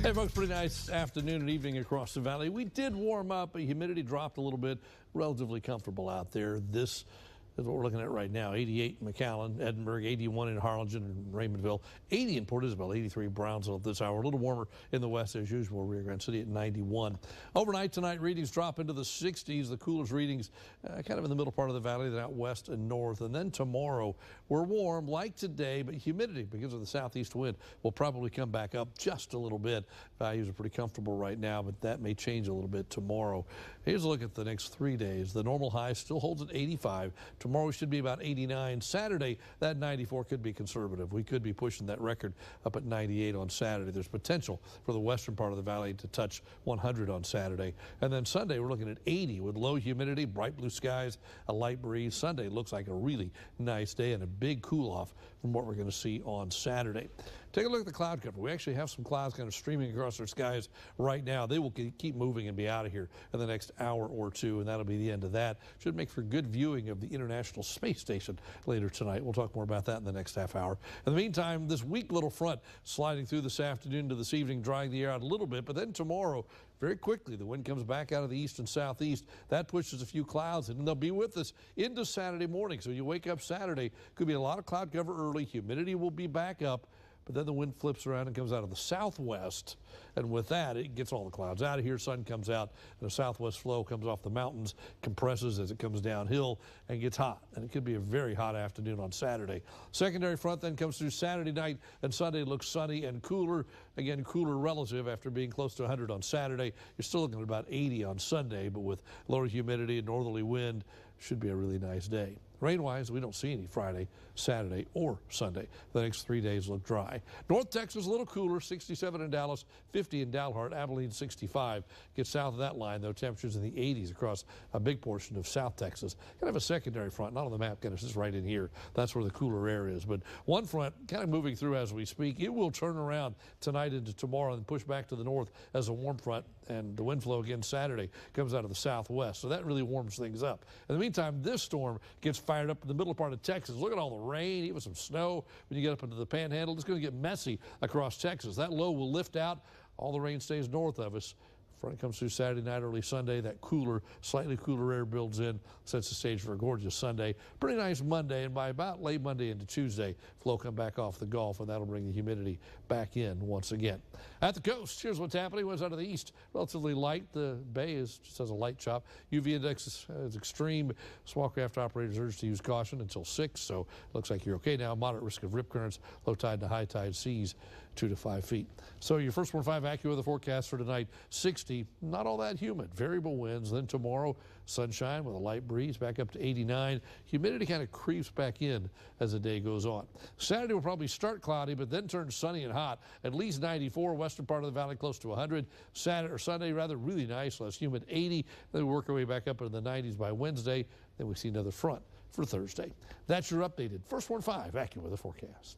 Hey folks, pretty nice afternoon and evening across the valley. We did warm up, but humidity dropped a little bit. Relatively comfortable out there. This is what we're looking at right now. 88 in McAllen, Edinburgh, 81 in Harlingen and Raymondville, 80 in Port Isabel, 83 Brownsville at this hour. A little warmer in the west as usual. Rio Grande City at 91. Overnight tonight, readings drop into the 60s. The coolest readings kind of in the middle part of the valley, then out west and north. And then tomorrow, we're warm like today, but humidity because of the southeast wind will probably come back up just a little bit. Values are pretty comfortable right now, but that may change a little bit tomorrow. Here's a look at the next 3 days. The normal high still holds at 85. Tomorrow should be about 89. Saturday, that 94 could be conservative. We could be pushing that record up at 98 on Saturday. There's potential for the western part of the valley to touch 100 on Saturday. And then Sunday, we're looking at 80 with low humidity, bright blue skies, a light breeze. Sunday looks like a really nice day and a big cool off from what we're going to see on Saturday. Take a look at the cloud cover. We actually have some clouds kind of streaming across our skies right now. They will keep moving and be out of here in the next hour or two, and that'll be the end of that. Should make for good viewing of the International Space Station later tonight. We'll talk more about that in the next half hour. In the meantime, this weak little front sliding through this afternoon to this evening, drying the air out a little bit, but then tomorrow, very quickly, the wind comes back out of the east and southeast. That pushes a few clouds, and they'll be with us into Saturday morning. So you wake up Saturday, could be a lot of cloud cover early. Humidity will be back up. But then the wind flips around and comes out of the southwest. And with that, it gets all the clouds out of here. Sun comes out, and a southwest flow comes off the mountains, compresses as it comes downhill, and gets hot. And it could be a very hot afternoon on Saturday. Secondary front then comes through Saturday night, and Sunday looks sunny and cooler. Again, cooler relative after being close to 100 on Saturday. You're still looking at about 80 on Sunday, but with lower humidity and northerly wind, should be a really nice day. Rain-wise, we don't see any Friday, Saturday, or Sunday. The next 3 days look dry. North Texas a little cooler, 67 in Dallas, 50 in Dalhart, Abilene 65. Get south of that line, though, temperatures in the 80s across a big portion of South Texas. Kind of a secondary front, not on the map, kind of just right in here. That's where the cooler air is. But one front kind of moving through as we speak. It will turn around tonight into tomorrow and push back to the north as a warm front. And the wind flow again Saturday comes out of the southwest. So that really warms things up. In the meantime, this storm gets fired up in the middle part of Texas. Look at all the rain, even some snow. When you get up into the panhandle, it's going to get messy across Texas. That low will lift out. All the rain stays north of us. Front comes through Saturday night, early Sunday. That cooler, slightly cooler air builds in, sets the stage for a gorgeous Sunday. Pretty nice Monday, and by about late Monday into Tuesday, flow come back off the Gulf, and that'll bring the humidity back in once again. At the coast, here's what's happening. Winds out of the east, relatively light. The bay just has a light chop. UV index is extreme. Small craft operators urged to use caution until 6, so it looks like you're okay now. Moderate risk of rip currents, low tide to high tide seas 2 to 5 feet. So your first 1-5 AccuWeather forecast for tonight, 60. Not all that humid, variable winds. Then tomorrow, sunshine with a light breeze back up to 89. Humidity kind of creeps back in as the day goes on. Saturday will probably start cloudy, but then turn sunny and hot. At least 94, western part of the valley close to 100. Sunday, rather really nice, less humid, 80. Then we work our way back up into the 90s by Wednesday. Then we see another front for Thursday. That's your updated first 1-5 AccuWeather forecast.